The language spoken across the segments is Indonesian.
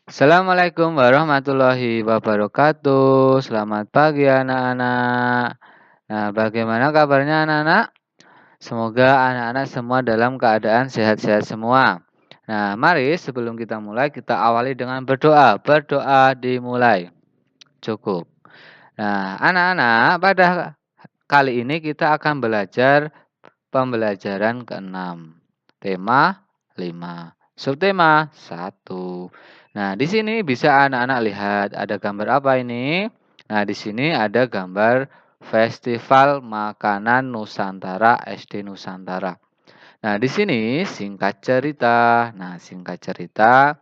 Assalamualaikum warahmatullahi wabarakatuh. Selamat pagi anak-anak. Nah, bagaimana kabarnya anak-anak? Semoga anak-anak semua dalam keadaan sehat-sehat semua. Nah, mari sebelum kita mulai kita awali dengan berdoa. Berdoa dimulai. Cukup. Nah, anak-anak, pada kali ini kita akan belajar pembelajaran ke-6. Tema 5. Subtema 1. Nah, di sini bisa anak-anak lihat ada gambar apa ini? Nah, di sini ada gambar Festival Makanan Nusantara SD Nusantara. Nah, di sini singkat cerita. Nah, singkat cerita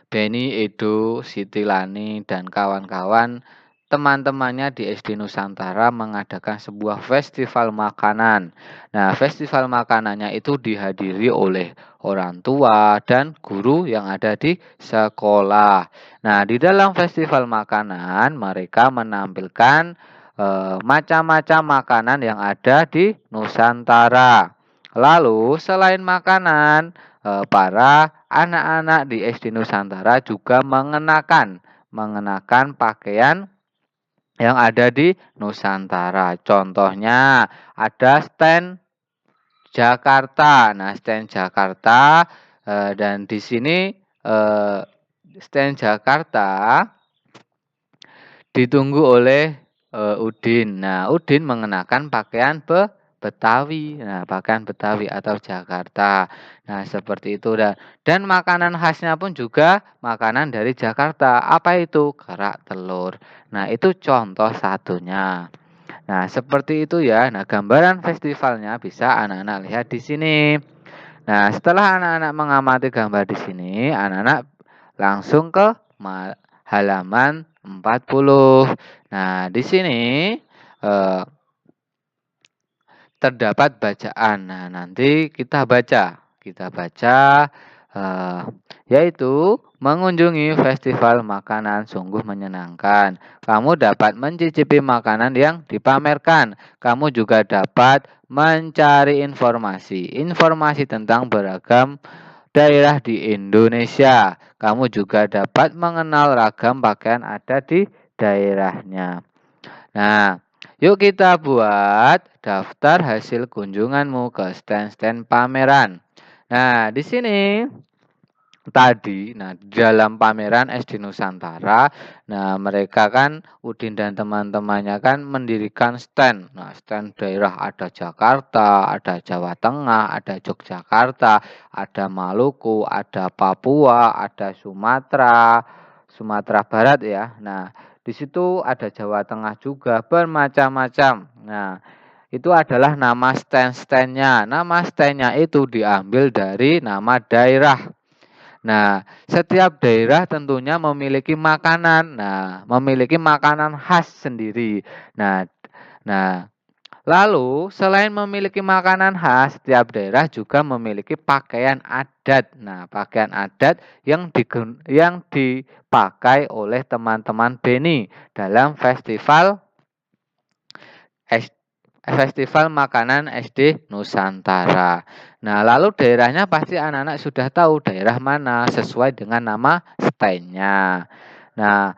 Beni, Edo, Siti Lani, dan kawan-kawan teman-temannya di SD Nusantara mengadakan sebuah festival makanan. Nah, festival makanannya itu dihadiri oleh orang tua dan guru yang ada di sekolah. Nah, di dalam festival makanan mereka menampilkan macam-macam makanan yang ada di Nusantara. Lalu, selain makanan, para anak-anak di SD Nusantara juga mengenakan pakaian yang ada di Nusantara. Contohnya ada stand Jakarta. Nah, stand Jakarta dan di sini stand Jakarta ditunggu oleh Udin. Nah, Udin mengenakan pakaian Betawi. Nah, pakaian Betawi atau Jakarta. Nah, seperti itu dan makanan khasnya pun juga makanan dari Jakarta. Apa itu? Kerak telur. Nah, itu contoh satunya. Nah, seperti itu ya. Nah, gambaran festivalnya bisa anak-anak lihat di sini. Nah, setelah anak-anak mengamati gambar di sini, anak-anak langsung ke halaman 40. Nah, di sini eh, terdapat bacaan. Nah, nanti kita baca. Kita baca eh, yaitu mengunjungi festival makanan sungguh menyenangkan. Kamu dapat mencicipi makanan yang dipamerkan. Kamu juga dapat mencari informasi tentang beragam daerah di Indonesia. Kamu juga dapat mengenal ragam pakaian ada di daerahnya. Nah, yuk kita buat daftar hasil kunjunganmu ke stand-stand pameran. Nah, di sini tadi, nah dalam pameran SD Nusantara, nah mereka kan Udin dan teman-temannya kan mendirikan stand. Nah, stand daerah ada Jakarta, ada Jawa Tengah, ada Yogyakarta, ada Maluku, ada Papua, ada Sumatera, Sumatera Barat ya. Nah, di situ ada Jawa Tengah juga bermacam-macam. Nah, itu adalah nama stand-standnya. Nama standnya itu diambil dari nama daerah. Nah, setiap daerah tentunya memiliki makanan. Nah, memiliki makanan khas sendiri. Nah, nah, lalu selain memiliki makanan khas, setiap daerah juga memiliki pakaian adat. Nah, pakaian adat yang dipakai oleh teman-teman Beni dalam festival makanan SD Nusantara. Nah, lalu daerahnya pasti anak-anak sudah tahu daerah mana sesuai dengan nama standnya. Nah,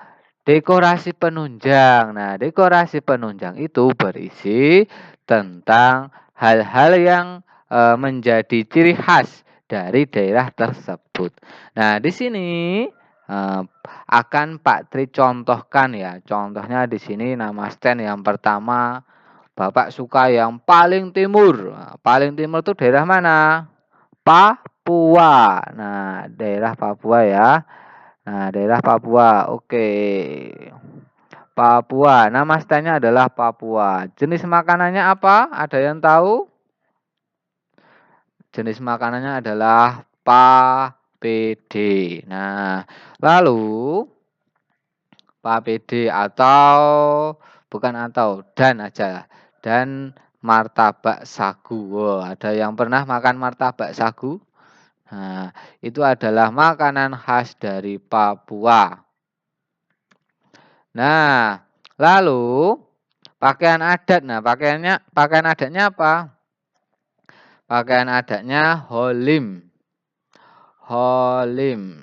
dekorasi penunjang. Nah, dekorasi penunjang itu berisi tentang hal-hal yang menjadi ciri khas dari daerah tersebut. Nah, di sini akan Pak Tri contohkan ya. Contohnya di sini nama stand yang pertama Bapak suka yang paling timur. Nah, paling timur itu daerah mana? Papua. Nah, daerah Papua ya. Nah, daerah Papua. Oke. Papua. Nama standnya adalah Papua. Jenis makanannya apa? Ada yang tahu? Jenis makanannya adalah papede. Nah, lalu papede atau bukan atau dan aja. Dan martabak sagu. Wow, ada yang pernah makan martabak sagu? Nah, itu adalah makanan khas dari Papua. Nah, lalu pakaian adat. Nah, pakaian adatnya apa? Pakaian adatnya holim. Holim.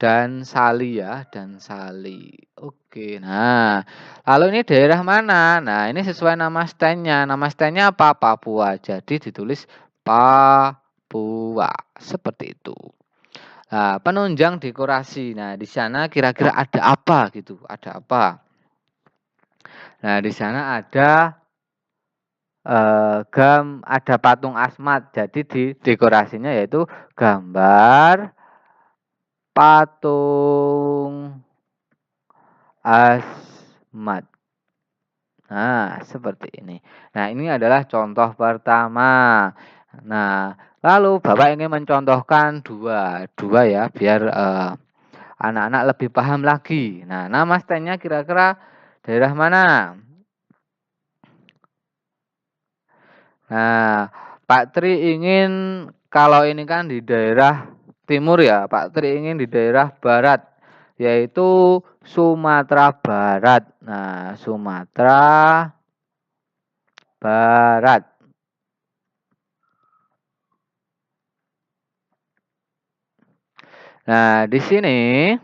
dan Sali ya, dan Sali. Oke, nah, lalu ini daerah mana? Nah, ini sesuai nama stand-nya. Nama stand-nya apa? Papua. Jadi ditulis Papua, seperti itu. Nah, penunjang dekorasi. Nah, di sana kira-kira ada apa gitu? Ada apa? Nah, di sana ada ada patung Asmat. Jadi di dekorasinya yaitu gambar patung Asmat. Nah, seperti ini. Nah, ini adalah contoh pertama. Nah, lalu Bapak ingin mencontohkan dua ya, biar anak-anak lebih paham lagi. Nah, nama stand-nya kira-kira daerah mana? Nah, Pak Tri ingin kalau ini kan di daerah timur ya, Pak Tri ingin di daerah barat, yaitu Sumatera Barat. Nah, Sumatera Barat. Nah, di sini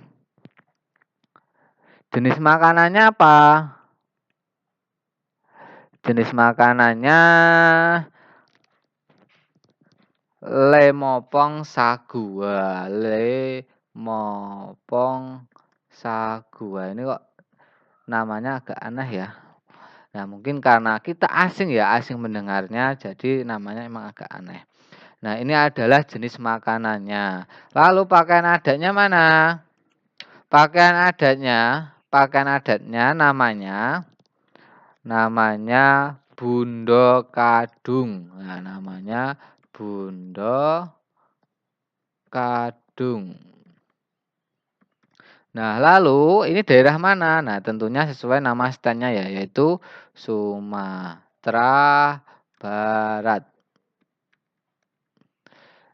jenis makanannya apa? Jenis makanannya lemopong sagu. Lemopong sagu. Ini kok namanya agak aneh ya. Nah, mungkin karena kita asing ya, asing mendengarnya, jadi namanya emang agak aneh. Nah, ini adalah jenis makanannya. Lalu pakaian adatnya mana? Pakaian adatnya namanya Bundo Kadung. Nah, namanya Bundo Kadung. Nah, lalu ini daerah mana? Nah, tentunya sesuai nama stand-nya ya, yaitu Sumatera Barat.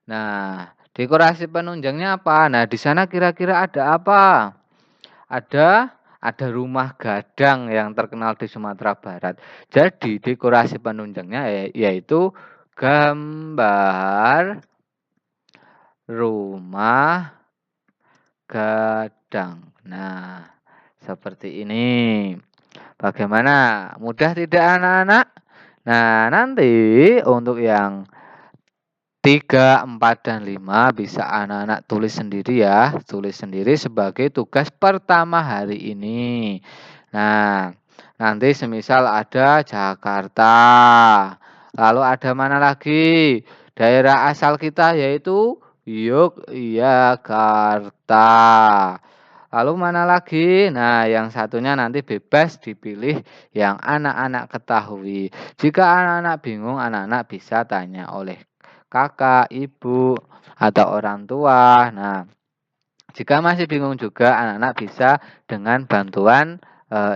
Nah, dekorasi penunjangnya apa? Nah, di sana kira-kira ada apa? Ada rumah gadang yang terkenal di Sumatera Barat. Jadi, dekorasi penunjangnya yaitu gambar rumah gadang. Nah, seperti ini. Bagaimana? Mudah tidak anak-anak? Nah, nanti untuk yang 3, 4, dan 5 bisa anak-anak tulis sendiri ya. Tulis sendiri sebagai tugas pertama hari ini. Nah, nanti semisal ada Jakarta. Lalu ada mana lagi? Daerah asal kita yaitu Yogyakarta. Lalu mana lagi? Nah, yang satunya nanti bebas dipilih yang anak-anak ketahui. Jika anak-anak bingung, anak-anak bisa tanya oleh kakak, ibu, atau orang tua. Nah, jika masih bingung juga, anak-anak bisa dengan bantuan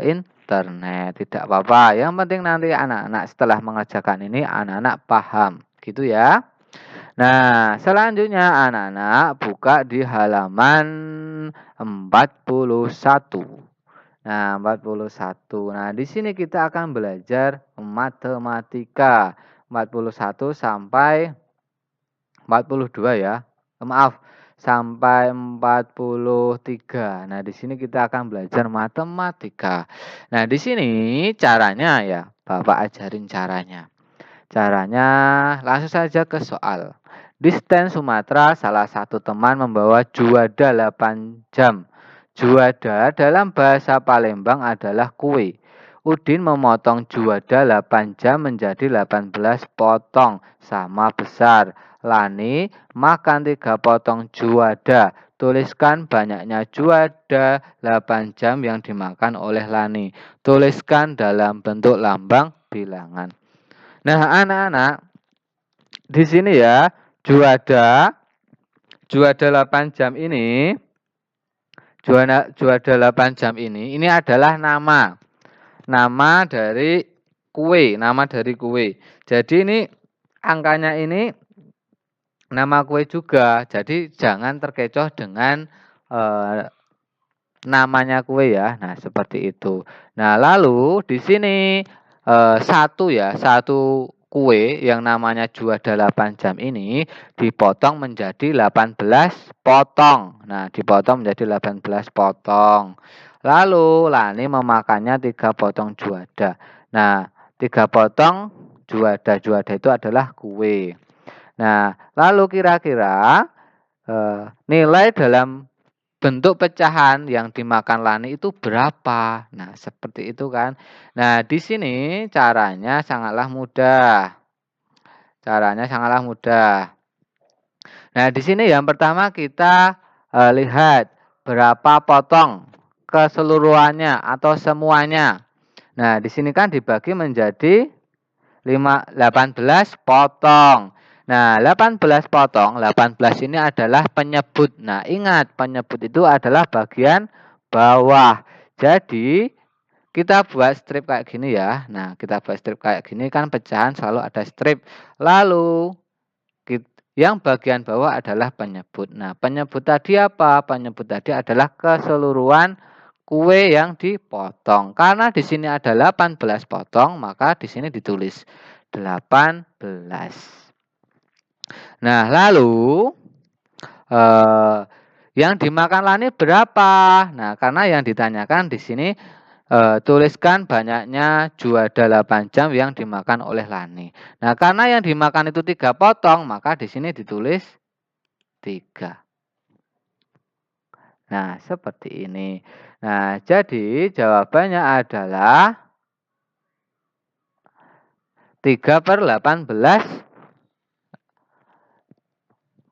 internet. Tidak apa-apa. Yang penting nanti anak-anak setelah mengerjakan ini, anak-anak paham. Gitu ya. Nah, selanjutnya anak-anak buka di halaman 41. Nah, 41. Nah, di sini kita akan belajar matematika. 41 sampai 42 ya. Maaf, sampai 43. Nah, di sini kita akan belajar matematika. Nah, di sini caranya ya, Bapak ajarin caranya. Caranya langsung saja ke soal. Di stand Sumatera, salah satu teman membawa juada 8 jam. Juada dalam bahasa Palembang adalah kue. Udin memotong juada 8 jam menjadi 18 potong, sama besar. Lani makan 3 potong juada. Tuliskan banyaknya juada 8 jam yang dimakan oleh Lani. Tuliskan dalam bentuk lambang bilangan. Nah, anak-anak, di sini ya, juada 8 jam ini, juada 8 jam ini adalah nama dari kue, Jadi ini angkanya ini nama kue juga. Jadi jangan terkecoh dengan namanya kue ya. Nah, seperti itu. Nah, lalu di sini satu kue yang namanya Juanda 8 jam ini dipotong menjadi 18 potong. Nah, dipotong menjadi 18 potong. Lalu Lani memakannya 3 potong Juanda. Nah, 3 potong Juanda. Juanda itu adalah kue. Nah, lalu kira-kira nilai dalam bentuk pecahan yang dimakan Lani itu berapa? Nah, seperti itu kan. Nah, di sini caranya sangatlah mudah. Caranya sangatlah mudah. Nah, di sini yang pertama kita lihat berapa potong keseluruhannya atau semuanya. Nah, di sini kan dibagi menjadi 18 potong. Nah, 18 potong, 18 ini adalah penyebut. Nah, ingat penyebut itu adalah bagian bawah. Jadi, kita buat strip kayak gini ya. Nah, kita buat strip kayak gini kan pecahan selalu ada strip. Lalu, yang bagian bawah adalah penyebut. Nah, penyebut tadi apa? Penyebut tadi adalah keseluruhan kue yang dipotong. Karena di sini ada 18 potong, maka di sini ditulis 18. Nah, lalu yang dimakan Lani berapa? Nah, karena yang ditanyakan di sini tuliskan banyaknya Juanda 8 jam yang dimakan oleh Lani. Nah, karena yang dimakan itu 3 potong, maka di sini ditulis 3. Nah, seperti ini. Nah, jadi jawabannya adalah 3/18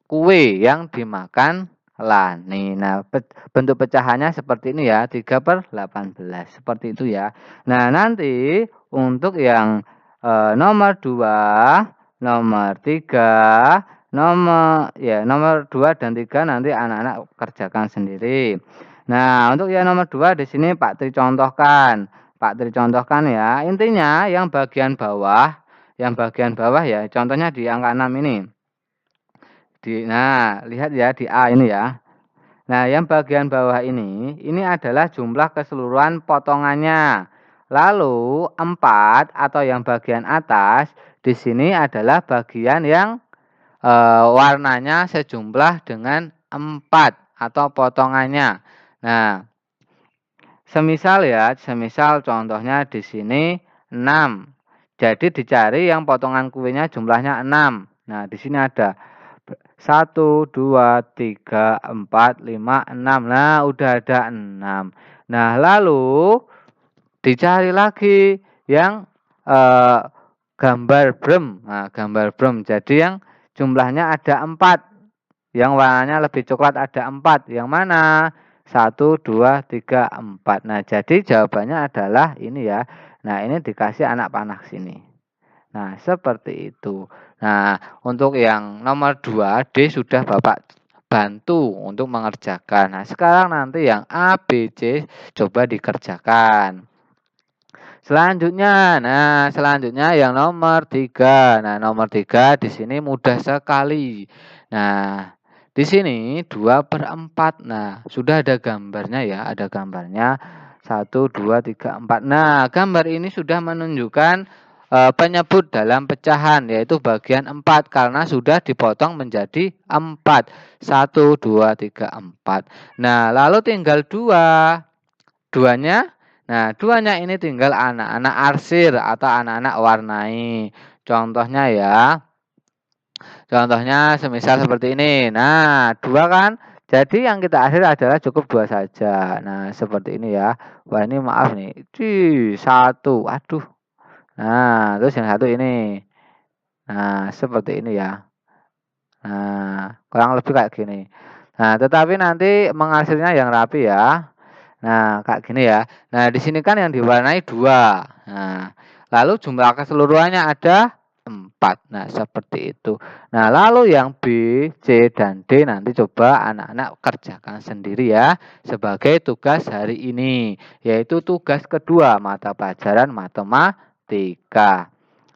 kue yang dimakan Lani. Nah, bentuk pecahannya seperti ini ya, 3/18. Seperti itu ya. Nah, nanti untuk yang nomor 2, nomor 3, nomor 2 dan 3 nanti anak-anak kerjakan sendiri. Nah, untuk yang nomor 2 di sini Pak Tri contohkan. Pak Tri contohkan ya. Intinya yang bagian bawah ya, contohnya di angka 6 ini. Nah, lihat ya di A ini ya. Nah, yang bagian bawah ini adalah jumlah keseluruhan potongannya. Lalu 4 atau yang bagian atas di sini adalah bagian yang warnanya sejumlah dengan 4 atau potongannya. Nah, semisal contohnya di sini 6. Jadi dicari yang potongan kuenya jumlahnya 6. Nah, di sini ada 1, 2, 3, 4, 5, 6. Nah, udah ada 6. Nah, lalu dicari lagi yang gambar brem. Nah, gambar brem. Jadi yang jumlahnya ada 4. Yang warnanya lebih coklat ada 4. Yang mana? 1, 2, 3, 4. Nah, jadi jawabannya adalah ini ya. Nah, ini dikasih anak panah sini. Nah, seperti itu. Nah, untuk yang nomor 2, D sudah Bapak bantu untuk mengerjakan. Nah, sekarang nanti yang A, B, C coba dikerjakan. Selanjutnya yang nomor 3. Nah, nomor 3 di sini mudah sekali. Nah, di sini 2/4. Nah, sudah ada gambarnya ya, ada gambarnya 1, 2, 3, 4. Nah, gambar ini sudah menunjukkan penyebut dalam pecahan, yaitu bagian 4 karena sudah dipotong menjadi 4. 1, 2, 3, 4. Nah, lalu tinggal 2. Duanya ini tinggal anak-anak arsir atau anak-anak warnai. Contohnya semisal seperti ini. Nah, 2 kan. Jadi yang kita arsir adalah cukup 2 saja. Nah, seperti ini ya. Wah, ini maaf nih. 1. Aduh. Nah, terus yang satu ini. Nah, seperti ini ya. Nah, kurang lebih kayak gini. Nah, tetapi nanti mengarsirnya yang rapi ya. Nah, kayak gini ya. Nah, di sini kan yang diwarnai 2. Nah, lalu jumlah keseluruhannya ada 4. Nah, seperti itu. Nah, lalu yang B, C, dan D nanti coba anak-anak kerjakan sendiri ya. Sebagai tugas hari ini. Yaitu tugas kedua mata pelajaran matematika.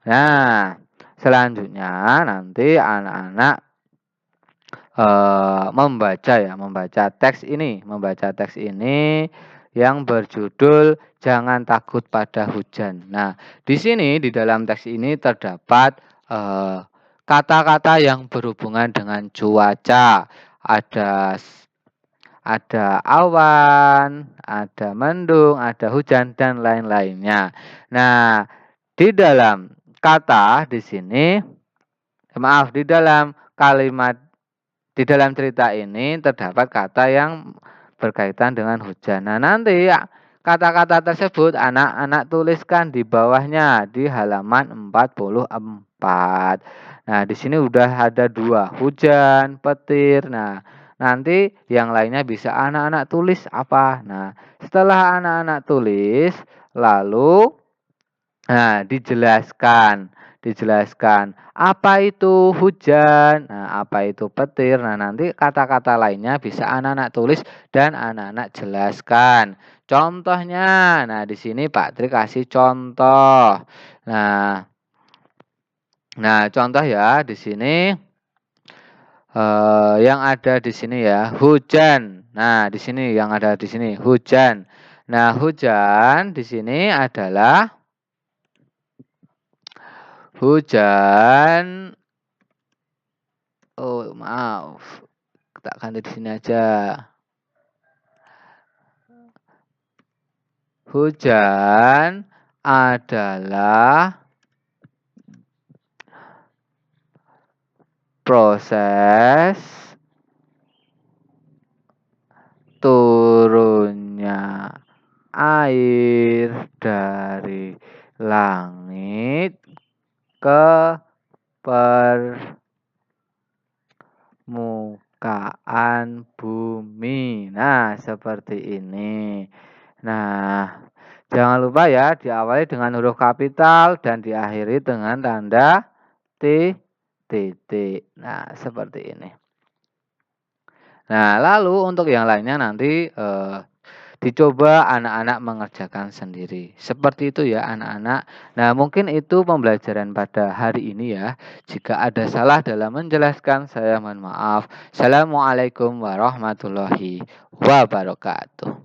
Nah, selanjutnya nanti anak-anak membaca teks ini, yang berjudul Jangan Takut Pada Hujan. Nah, di sini di dalam teks ini terdapat kata-kata yang berhubungan dengan cuaca. Ada awan, ada mendung, ada hujan dan lain-lainnya. Nah, di dalam kata di sini, di dalam kalimat, di dalam cerita ini terdapat kata yang berkaitan dengan hujan. Nah, nanti kata-kata tersebut anak-anak tuliskan di bawahnya di halaman 44. Nah, di sini udah ada 2, hujan, petir. Nah, nanti yang lainnya bisa anak-anak tulis apa? Nah, setelah anak-anak tulis, lalu dijelaskan apa itu hujan, apa itu petir. Nah, nanti kata-kata lainnya bisa anak-anak tulis dan anak-anak jelaskan. Contohnya, nah di sini Pak Tri kasih contoh. Nah, contoh ya di sini yang ada di sini ya, hujan. Nah, di sini yang ada di sini hujan. Nah, hujan di sini adalah hujan. Oh, maaf. Tak ganti di sini aja. Hujan adalah proses turunnya air dari langit ke permukaan bumi. Nah, seperti ini. Nah, jangan lupa ya diawali dengan huruf kapital dan diakhiri dengan tanda titik. Nah, seperti ini. Nah, lalu untuk yang lainnya nanti dicoba anak-anak mengerjakan sendiri. Seperti itu ya anak-anak. Nah, mungkin itu pembelajaran pada hari ini ya. Jika ada salah dalam menjelaskan, saya mohon maaf. Assalamualaikum warahmatullahi wabarakatuh.